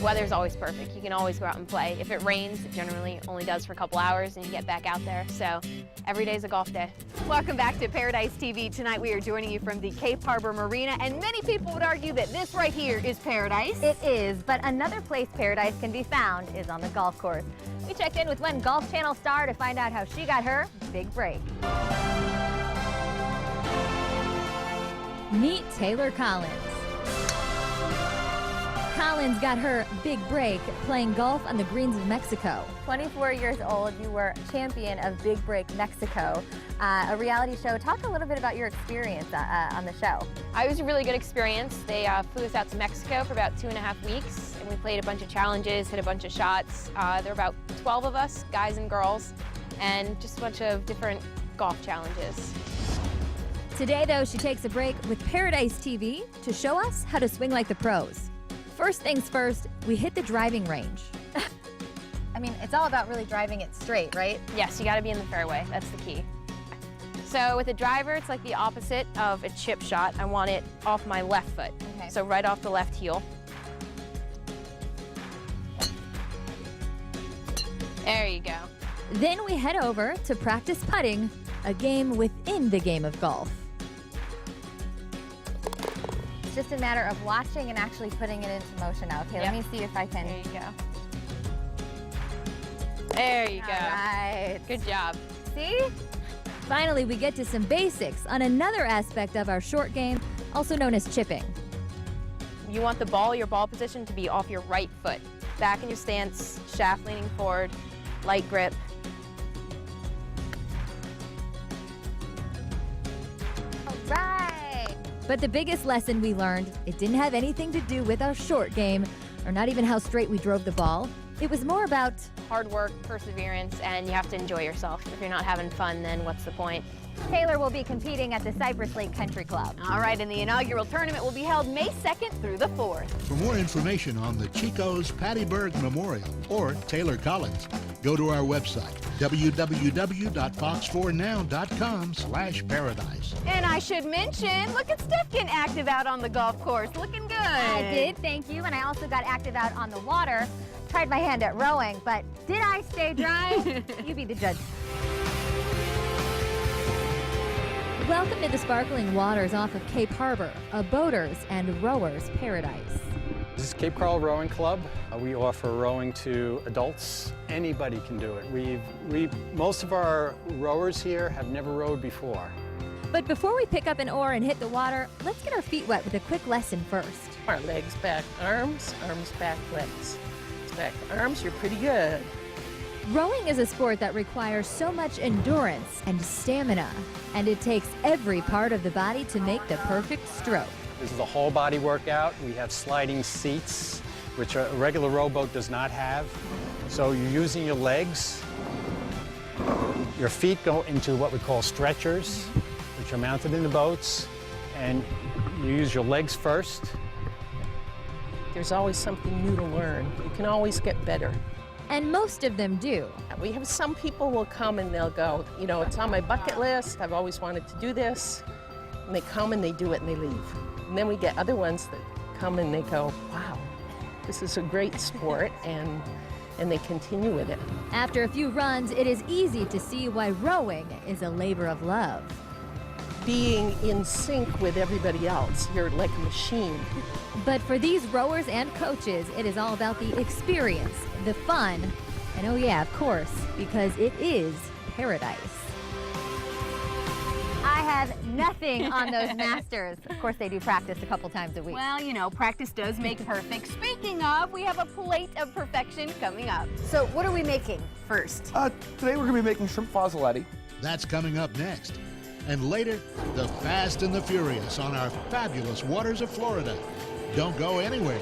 The weather's always perfect. You can always go out and play. If it rains, it generally only does for a couple hours and you get back out there. So every day's a golf day. Welcome back to Paradise TV. Tonight we are joining you from the Cape Harbor Marina, and many people would argue that this right here is paradise. It is, but another place paradise can be found is on the golf course. We checked in with one Golf Channel star to find out how she got her big break. Meet Taylor Collins. Collins got her big break playing golf on the greens of Mexico. 24 years old, you were champion of Big Break Mexico, a reality show. Talk a little bit about your experience on the show. It was a really good experience. They flew us out to Mexico for about 2.5 weeks, and we played a bunch of challenges, hit a bunch of shots. There were about 12 of us, guys and girls, and just a bunch of different golf challenges. Today, though, she takes a break with Paradise TV to show us how to swing like the pros. First things first, we hit the driving range. I mean, it's all about really driving it straight, right? Yes, you gotta be in the fairway, that's the key. So with a driver, it's like the opposite of a chip shot. I want it off my left foot. Okay. So right off the left heel. There you go. Then we head over to practice putting, a game within the game of golf. It's just a matter of watching and actually putting it into motion now. Okay, Let me see if I can. There you go. There you go. All right. Good job. See? Finally, we get to some basics on another aspect of our short game, also known as chipping. You want the ball, your ball position, to be off your right foot. Back in your stance, shaft leaning forward, light grip. All right. But the biggest lesson we learned, it didn't have anything to do with our short game, or not even how straight we drove the ball. It was more about hard work, perseverance, and you have to enjoy yourself. If you're not having fun, then what's the point? Taylor will be competing at the Cypress Lake Country Club. All right, and the inaugural tournament will be held May 2nd through the 4th. For more information on the Chico's Patty Berg Memorial or Taylor Collins, go to our website, www.fox4now.com/paradise. And I should mention, look at Steph getting active out on the golf course. Looking good. I did, thank you, and I also got active out on the water. Tried my hand at rowing, but did I stay dry? You be the judge. Welcome to the sparkling waters off of Cape Harbor, a boater's and rower's paradise. This is Cape Coral Rowing Club. We offer rowing to adults. Anybody can do it. Most of our rowers here have never rowed before. But before we pick up an oar and hit the water, let's get our feet wet with a quick lesson first. Our legs back, arms, arms back, legs. Back, arms, you're pretty good. Rowing is a sport that requires so much endurance and stamina, and it takes every part of the body to make the perfect stroke. This is a whole body workout. We have sliding seats, which a regular rowboat does not have. So you're using your legs. Your feet go into what we call stretchers, which are mounted in the boats, and you use your legs first. There's always something new to learn. You can always get better. And most of them do. We have some people will come and they'll go, you know, it's on my bucket list. I've always wanted to do this. And they come and they do it and they leave. And then we get other ones that come and they go, wow, this is a great sport, and they continue with it. After a few runs, it is easy to see why rowing is a labor of love. Being in sync with everybody else, you're like a machine. But for these rowers and coaches, it is all about the experience, the fun, and oh yeah, of course, because it is paradise. I have nothing on those masters. Of course, they do practice a couple times a week. Well, you know, practice does make perfect. Speaking of, we have a plate of perfection coming up. So what are we making first? Today we're going to be making shrimp fazzoletti. That's coming up next. And later, the Fast and the Furious on our fabulous waters of Florida. Don't go anywhere.